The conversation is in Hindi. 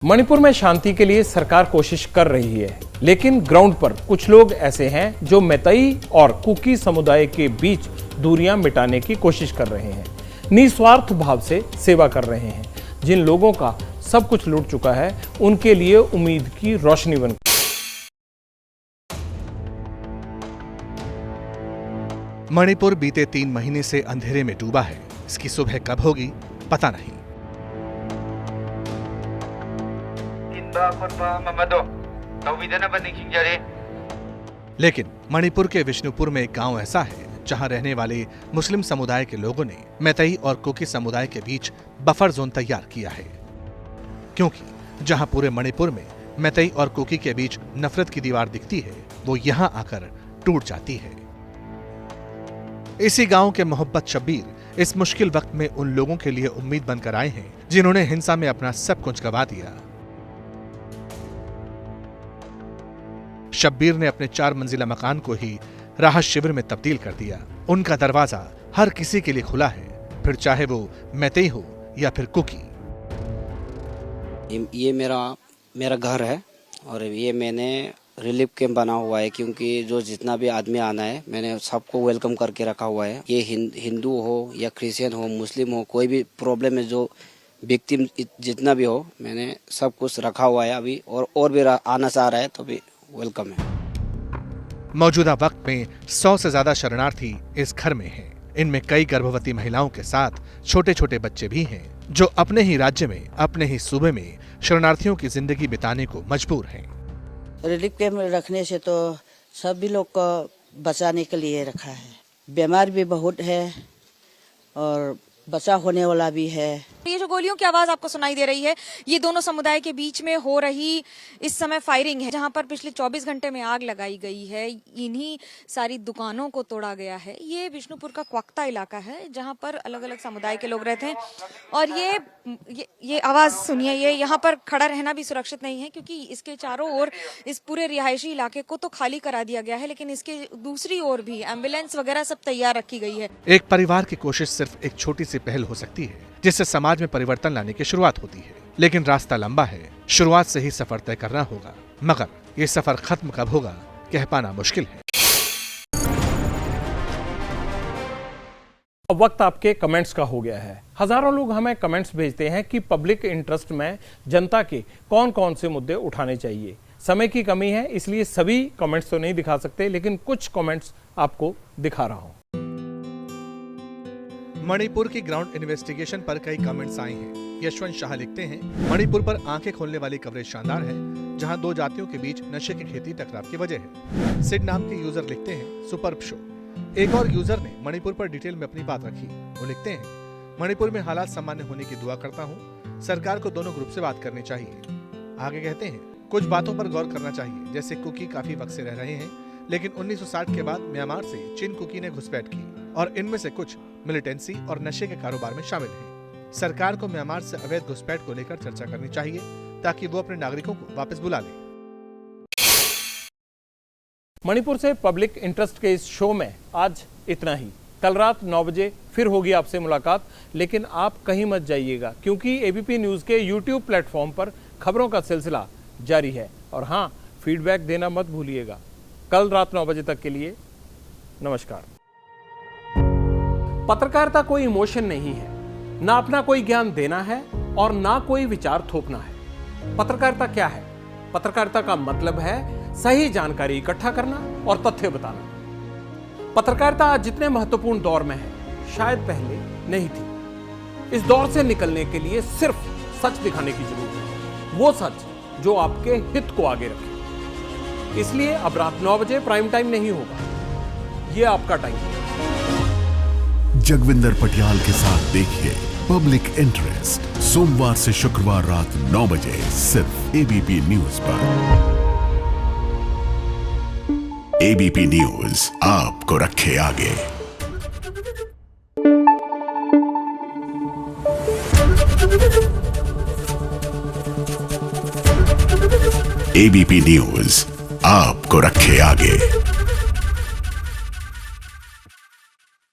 मणिपुर में शांति के लिए सरकार कोशिश कर रही है, लेकिन ग्राउंड पर कुछ लोग ऐसे हैं जो मैतेई और कुकी समुदाय के बीच दूरियां मिटाने की कोशिश कर रहे हैं, निस्वार्थ भाव से सेवा कर रहे हैं। जिन लोगों का सब कुछ लूट चुका है, उनके लिए उम्मीद की रोशनी बन। मणिपुर बीते 3 महीने से अंधेरे में डूबा है। इसकी सुबह कब होगी पता नहीं। लेकिन मणिपुर के विष्णुपुर में एक गांव ऐसा है जहां रहने वाले मुस्लिम समुदाय के लोगों ने मैतेई और कुकी समुदाय के बीच बफर जोन तैयार किया है, क्योंकि जहां पूरे मणिपुर में मैतेई और कुकी के बीच नफरत की दीवार दिखती है, वो यहां आकर टूट जाती है। इसी गांव के मोहब्बत शब्बीर इस मुश्किल वक्त में उन लोगों के लिए उम्मीद बनकर आए हैं जिन्होंने हिंसा में अपना सब कुछ गंवा दिया। शब्बीर ने अपने 4 मंजिला मकान को ही राहत शिविर में तब्दील कर दिया। उनका दरवाजा हर किसी के लिए खुला है, फिर चाहे वो मैतेई हो या फिर कुकी। ये मेरा घर है और ये मैंने रिलीफ कैंप बना हुआ है, क्योंकि जो जितना भी आदमी आना है मैंने सबको वेलकम करके रखा हुआ है। ये हिंदू हो या क्रिश्चियन हो, मुस्लिम हो, कोई भी प्रॉब्लम है, जो विक्टिम जितना भी हो, मैंने सब कुछ रखा हुआ है अभी। और भी आना चाह रहा है तो भी वेलकम है। मौजूदा वक्त में 100 से ज्यादा शरणार्थी इस घर में हैं। इनमें कई गर्भवती महिलाओं के साथ छोटे छोटे बच्चे भी हैं, जो अपने ही राज्य में, अपने ही सूबे में शरणार्थियों की जिंदगी बिताने को मजबूर हैं। रिलीफ कैंप में रखने से तो सभी लोग को बचाने के लिए रखा है। बीमार भी बहुत है और बचा होने वाला भी है। ये जो गोलियों की आवाज आपको सुनाई दे रही है, ये दोनों समुदाय के बीच में हो रही इस समय फायरिंग है, जहां पर पिछले 24 घंटे में आग लगाई गई है। इन्हीं सारी दुकानों को तोड़ा गया है। ये विष्णुपुर का क्वक्ता इलाका है, जहां पर अलग अलग समुदाय के लोग रहते हैं। और ये आवाज सुनिए, ये यहाँ पर खड़ा रहना भी सुरक्षित नहीं है, क्योंकि इसके चारों ओर इस पूरे रिहायशी इलाके को तो खाली करा दिया गया है, लेकिन इसके दूसरी ओर भी एम्बुलेंस वगैरह सब तैयार रखी गई है। एक परिवार की कोशिश सिर्फ एक छोटी सी पहल हो सकती है, जिससे समाज में परिवर्तन लाने की शुरुआत होती है। लेकिन रास्ता लंबा है, शुरुआत से ही सफर तय करना होगा। मगर ये सफर खत्म कब होगा, कह पाना मुश्किल है। अब वक्त आपके कमेंट्स का हो गया है। हजारों लोग हमें कमेंट्स भेजते हैं कि पब्लिक इंटरेस्ट में जनता के कौन कौन से मुद्दे उठाने चाहिए। समय की कमी है, इसलिए सभी कमेंट्स तो नहीं दिखा सकते, लेकिन कुछ कमेंट्स आपको दिखा रहा हूं। मणिपुर की ग्राउंड इन्वेस्टिगेशन पर कई कमेंट्स आए हैं। यशवंत शाह लिखते हैं, मणिपुर पर आंखें खोलने वाली कवरेज शानदार है, जहां 2 जातियों के बीच नशे की खेती टकराव की वजह है। सिड नाम के यूजर लिखते हैं, सुपर्ब शो। एक और यूजर ने मणिपुर पर डिटेल में अपनी बात रखी। वो लिखते हैं, मणिपुर में हालात सामान्य होने की दुआ करता हूँ। सरकार को दोनों ग्रुप से बात करनी चाहिए। आगे कहते हैं, कुछ बातों पर गौर करना चाहिए, जैसे कुकी काफी वक्त से रह रहे हैं, लेकिन 1960 के बाद म्यांमार से चिन कुकी ने घुसपैठ की और इनमें से कुछ मिलिटेंसी और नशे के कारोबार में शामिल हैं। सरकार को म्यांमार से अवैध घुसपैठ को लेकर चर्चा करनी चाहिए, ताकि वो अपने नागरिकों को वापस बुला ले। मणिपुर से पब्लिक इंटरेस्ट के इस शो में आज इतना ही। कल रात 9 बजे फिर होगी आपसे मुलाकात, लेकिन आप कहीं मत जाइएगा, क्योंकि एबीपी न्यूज के यूट्यूब प्लेटफॉर्म पर खबरों का सिलसिला जारी है। और हाँ, फीडबैक देना मत भूलिएगा। कल रात 9 बजे तक के लिए नमस्कार। पत्रकारिता कोई इमोशन नहीं है, ना अपना कोई ज्ञान देना है और ना कोई विचार थोपना है। पत्रकारिता क्या है? पत्रकारिता का मतलब है सही जानकारी इकट्ठा करना और तथ्य बताना। पत्रकारिता आज जितने महत्वपूर्ण दौर में है, शायद पहले नहीं थी। इस दौर से निकलने के लिए सिर्फ सच दिखाने की जरूरत है, वो सच जो आपके हित को आगे रखे। इसलिए अब रात 9 बजे प्राइम टाइम नहीं होगा, ये आपका टाइम है। जगविंदर पटियाल के साथ देखिए पब्लिक इंटरेस्ट, सोमवार से शुक्रवार रात 9 बजे सिर्फ एबीपी न्यूज पर। एबीपी न्यूज आपको रखे आगे। एबीपी न्यूज आपको रखे आगे।